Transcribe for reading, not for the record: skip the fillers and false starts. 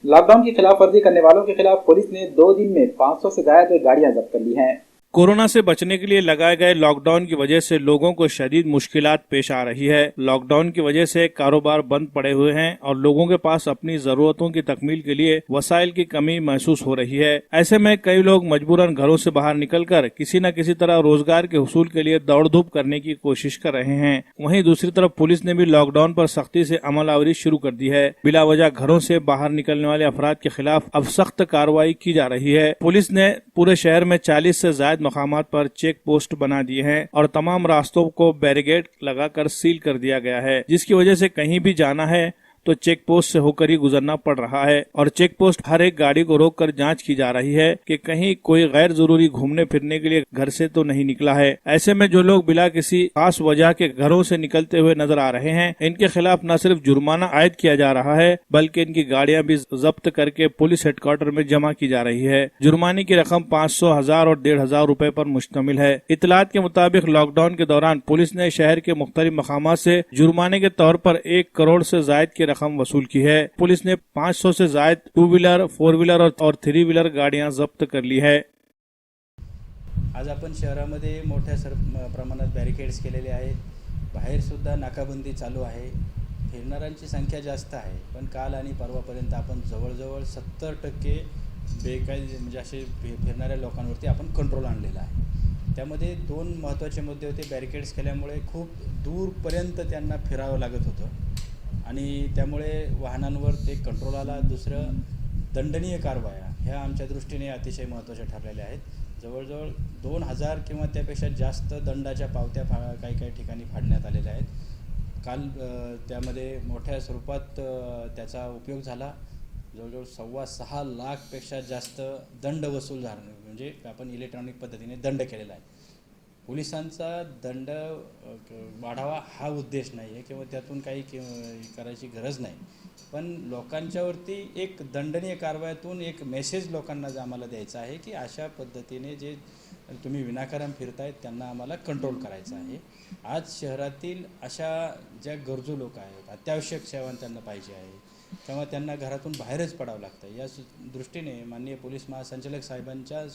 Lockdown की खिलाफ वर्जी करने वालों के खिलाफ पुलिस ने 2 दिन में 500 से ज्यादा गाड़ियां जब्त कर ली हैं। कोरोना से बचने के लिए लगाए गए लॉकडाउन की वजह से लोगों को शदीद मुश्किलात पेश आ रही है। लॉकडाउन की वजह से कारोबार बंद पड़े हुए हैं और लोगों के पास अपनी जरूरतों की तकमील के लिए वसाइल की कमी महसूस हो रही है। ऐसे में कई लोग मजबूरन घरों से बाहर निकलकर किसी न किसी तरह रोजगार के हुसूल के लिए दौड़ धूप करने की कोशिश कर रहे हैं। वहीं दूसरी तरफ पुलिस ने भी लॉकडाउन पर सख्ती से अमलआवरी शुरू कर दी है। बिला वजह घरों से बाहर निकलने वाले अफराद के खिलाफ अब सख्त कार्रवाई की जा रही है। पुलिस ने पूरे शहर में 40 से ज्यादा मकामात पर चेक पोस्ट बना दिए हैं और तमाम रास्तों को बैरिकेड लगाकर सील कर दिया गया है, जिसकी वजह से कहीं भी जाना है तो चेक पोस्ट से होकर ही गुजरना पड़ रहा है और चेक पोस्ट हर एक गाड़ी को रोककर जांच की जा रही है कि कहीं कोई गैर जरूरी घूमने फिरने के लिए घर से तो नहीं निकला है। ऐसे में जो लोग बिला किसी खास वजह के घरों से निकलते हुए नजर आ रहे हैं, इनके खिलाफ न सिर्फ जुर्माना आयद किया जा रहा है बल्कि इनकी गाड़ियां भी जब्त करके पुलिस हेडक्वार्टर में जमा की जा रही है। जुर्माने की रकम 500, 1000 और 1500 रुपए पर मुश्तमिल है। इतलात के मुताबिक लॉकडाउन के दौरान पुलिस ने शहर के मुख्तलिफ मकामात से जुर्माने के तौर पर 1 करोड़ से जायद की रकम वसूल की है। पुलिस ने 500 से जायद 2 व्हीलर, 4 व्हीलर और 3 व्हीलर गाड़ियां जब्त कर ली है। आज आपण शहरामध्ये मोठ्या प्रमाणात बॅरिकेड्स केलेले आहेत. बाहेर सुद्धा नाकाबंदी चालू आहे. फिरणाऱ्यांची संख्या जास्त आहे, पण काल आणि परवापर्यंत आपण जवळजवळ 70% बेकायदे म्हणजे असे फिरणाऱ्या लोकांवरती आपण कंट्रोल आणलेला आहे. त्यामध्ये 2 महत्त्वाचे मुद्दे होते. बॅरिकेड्स केल्यामुळे खूप दूरपर्यंत त्यांना फिरावं लागत होतं आणि त्यामुळे वाहनांवर ते कंट्रोल आला. दुसरं, दंडनीय कारवाया ह्या आमच्या दृष्टीने अतिशय महत्त्वाच्या ठरलेल्या आहेत. जवळजवळ 2000 किंवा त्यापेक्षा जास्त दंडाच्या पावत्या काही ठिकाणी फाडण्यात आलेल्या आहेत. काल त्यामध्ये मोठ्या स्वरूपात त्याचा उपयोग झाला. जवळजवळ 6.25 लाखपेक्षा जास्त दंड वसूल झाला, म्हणजे आपण इलेक्ट्रॉनिक पद्धतीने दंड केलेला आहे. पोलिसांचा दंड वाढावा हा उद्देश नाही आहे किंवा त्यातून काही करायची गरज नाही, पण लोकांच्यावरती एक दंडनीय कारवायातून एक मेसेज लोकांना आम्हाला द्यायचा आहे की अशा पद्धतीने जे तुम्ही विनाकारण फिरतायत त्यांना आम्हाला कंट्रोल करायचं आहे. आज शहरातील अशा ज्या गरजू लोक आहेत, अत्यावश्यक सेवा त्यांना पाहिजे आहे किंवा त्यांना घरातून बाहेरच पडावं लागतं, या दृष्टीने माननीय पोलीस महासंचालक साहेबांच्या